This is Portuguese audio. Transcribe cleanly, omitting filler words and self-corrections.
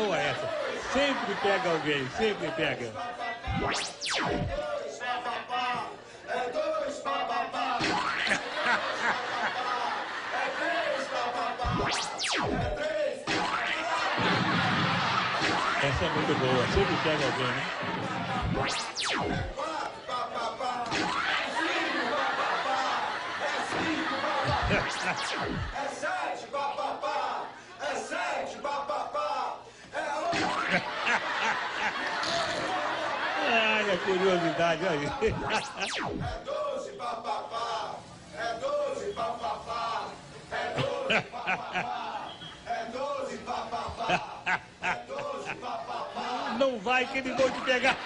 boa essa. Sempre pega alguém, sempre pega. Essa é muito boa, sempre pega alguém, né? É sete, papapá! É sete, papapá! Ai, a curiosidade aí. É 12, papapá! É 12, papapá! É 12, papapá! É 12, papapá! É 12, papapá! Não vai que eles vão te pegar.